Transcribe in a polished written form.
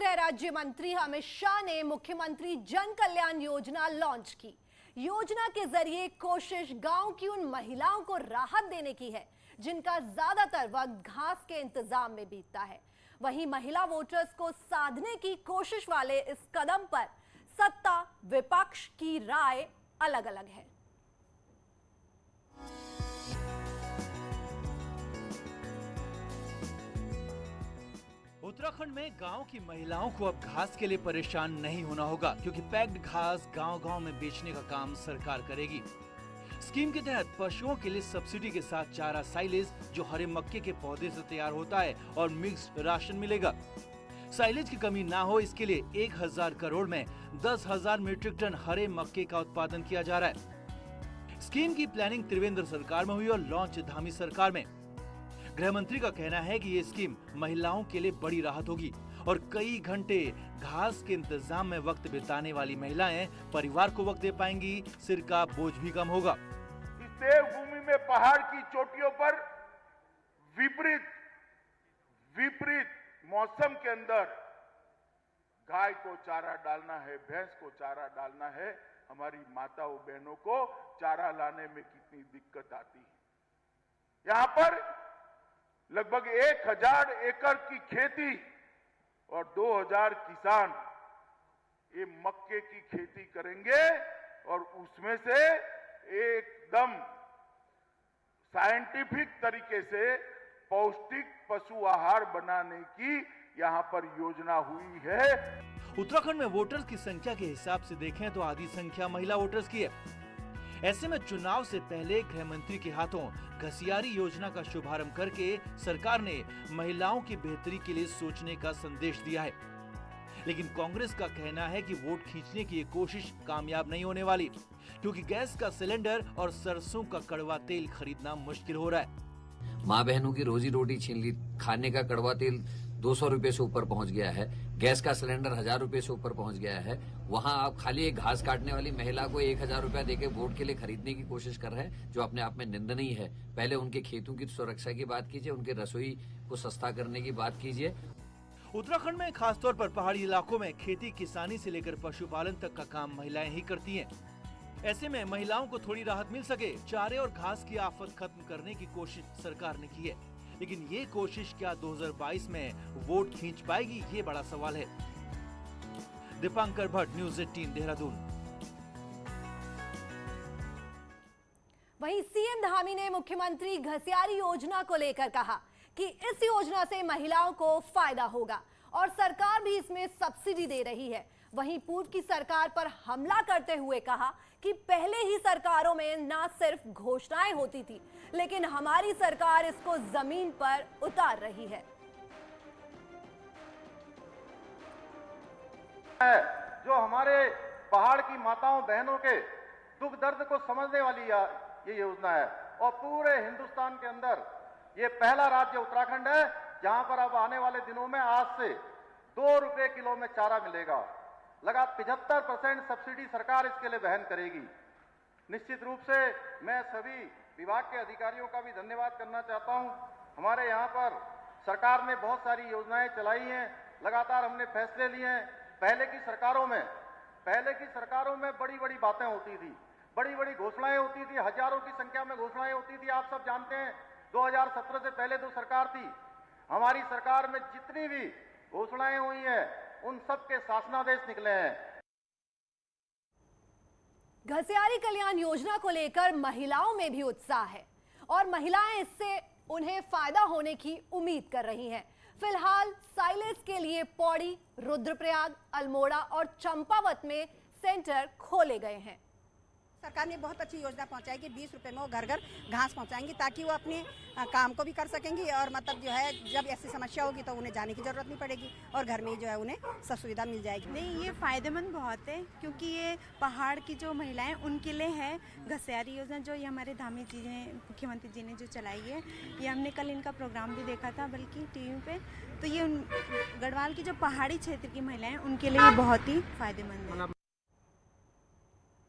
गृह राज्य मंत्री अमित शाह ने मुख्यमंत्री जन कल्याण योजना लॉन्च की। योजना के जरिए कोशिश गांव की उन महिलाओं को राहत देने की है जिनका ज्यादातर वक्त घास के इंतजाम में बीतता है। वहीं महिला वोटर्स को साधने की कोशिश वाले इस कदम पर सत्ता विपक्ष की राय अलग अलग है। उत्तराखंड में गांव की महिलाओं को अब घास के लिए परेशान नहीं होना होगा, क्योंकि पैक्ड घास गांव-गांव में बेचने का काम सरकार करेगी। स्कीम के तहत पशुओं के लिए सब्सिडी के साथ चारा साइलेज जो हरे मक्के के पौधे से तैयार होता है और मिक्स्ड राशन मिलेगा। साइलेज की कमी ना हो इसके लिए 1000 करोड़ में 10,000 मीट्रिक टन हरे मक्के का उत्पादन किया जा रहा है। स्कीम की प्लानिंग त्रिवेंद्र सरकार में हुई और लॉन्च धामी सरकार में। गृह मंत्री का कहना है कि ये स्कीम महिलाओं के लिए बड़ी राहत होगी और कई घंटे घास के इंतजाम में वक्त बिताने वाली महिलाएं परिवार को वक्त दे पाएंगी, सिर का बोझ भी कम होगा। इस देवभूमि में पहाड़ की चोटियों पर विपरीत मौसम के अंदर गाय को चारा डालना है, भैंस को चारा डालना है, हमारी माताओं बहनों को चारा लाने में कितनी दिक्कत आती है। यहाँ पर लगभग 1000 एकड़ की खेती और 2000 किसान ये मक्के की खेती करेंगे और उसमें से एकदम साइंटिफिक तरीके से पौष्टिक पशु आहार बनाने की यहाँ पर योजना हुई है। उत्तराखंड में वोटर्स की संख्या के हिसाब से देखें तो आधी संख्या महिला वोटर्स की है। ऐसे में चुनाव से पहले गृह मंत्री के हाथों घसियारी योजना का शुभारंभ करके सरकार ने महिलाओं की बेहतरी के लिए सोचने का संदेश दिया है। लेकिन कांग्रेस का कहना है कि वोट खींचने की ये कोशिश कामयाब नहीं होने वाली, क्योंकि गैस का सिलेंडर और सरसों का कड़वा तेल खरीदना मुश्किल हो रहा है। माँ बहनों की रोजी रोटी छीन ली। खाने का कड़वा तेल 200 रुपए से ऊपर पहुंच गया है, गैस का सिलेंडर 1000 रुपए से ऊपर पहुंच गया है। वहां आप खाली एक घास काटने वाली महिला को 1000 रुपया देके वोट के लिए खरीदने की कोशिश कर रहे हैं, जो अपने आप में निंदनीय है। पहले उनके खेतों की सुरक्षा की बात कीजिए, उनके रसोई को सस्ता करने की बात कीजिए। उत्तराखंड में खासतौर पर पहाड़ी इलाकों में खेती किसानी से लेकर पशुपालन तक का काम महिलाएं ही करती हैं। ऐसे में महिलाओं को थोड़ी राहत मिल सके, चारे और घास की आफत खत्म करने की कोशिश सरकार ने की है। लेकिन ये कोशिश क्या 2022 में वोट खींच पाएगी, ये बड़ा सवाल है। दीपांकर भट्ट, न्यूज़ 18 देहरादून। वहीं सीएम धामी ने मुख्यमंत्री घसियारी योजना को लेकर कहा कि इस योजना से महिलाओं को फायदा होगा और सरकार भी इसमें सब्सिडी दे रही है। वहीं पूर्व की सरकार पर हमला करते हुए कहा कि पहले ही सरकारों में न सिर्फ घोषणाएं होती थी, लेकिन हमारी सरकार इसको जमीन पर उतार रही है। जो हमारे पहाड़ की माताओं बहनों के दुख दर्द को समझने वाली ये योजना है और पूरे हिंदुस्तान के अंदर ये पहला राज्य उत्तराखंड है जहां पर अब आने वाले दिनों में आज से 2 रुपए किलो में चारा मिलेगा। लगा 75% सब्सिडी सरकार इसके लिए वहन करेगी। निश्चित रूप से मैं सभी विभाग के अधिकारियों का भी धन्यवाद करना चाहता हूं। हमारे यहाँ पर सरकार ने बहुत सारी योजनाएं चलाई हैं, लगातार हमने फैसले लिए हैं। पहले की सरकारों में बड़ी बड़ी बातें होती थी, बड़ी बड़ी घोषणाएं होती थी, हजारों की संख्या में घोषणाएं होती थी। आप सब जानते हैं 2017 से पहले जो सरकार थी, हमारी सरकार में जितनी भी घोषणाएं हुई हैं उन सब के शासनादेश निकले हैं। घसियारी कल्याण योजना को लेकर महिलाओं में भी उत्साह है और महिलाएं इससे उन्हें फायदा होने की उम्मीद कर रही हैं। फिलहाल साइलेज के लिए पौड़ी, रुद्रप्रयाग, अल्मोड़ा और चंपावत में सेंटर खोले गए हैं। सरकार ने बहुत अच्छी योजना पहुंचाई कि 20 रुपए में वो घर घर घास पहुंचाएंगी ताकि वो अपने काम को भी कर सकेंगी और मतलब जो है जब ऐसी समस्या होगी तो उन्हें जाने की जरूरत नहीं पड़ेगी और घर में जो है उन्हें सब सुविधा मिल जाएगी। नहीं, ये फायदेमंद बहुत है क्योंकि ये पहाड़ की जो महिलाएं उनके लिए है। घसियारी योजना जो ये हमारे धामी जी ने, मुख्यमंत्री जी ने जो चलाई है, ये हमने कल इनका प्रोग्राम भी देखा था बल्कि टीवी पे। तो ये गढ़वाल की जो पहाड़ी क्षेत्र की महिलाएं उनके लिए बहुत ही फायदेमंद है।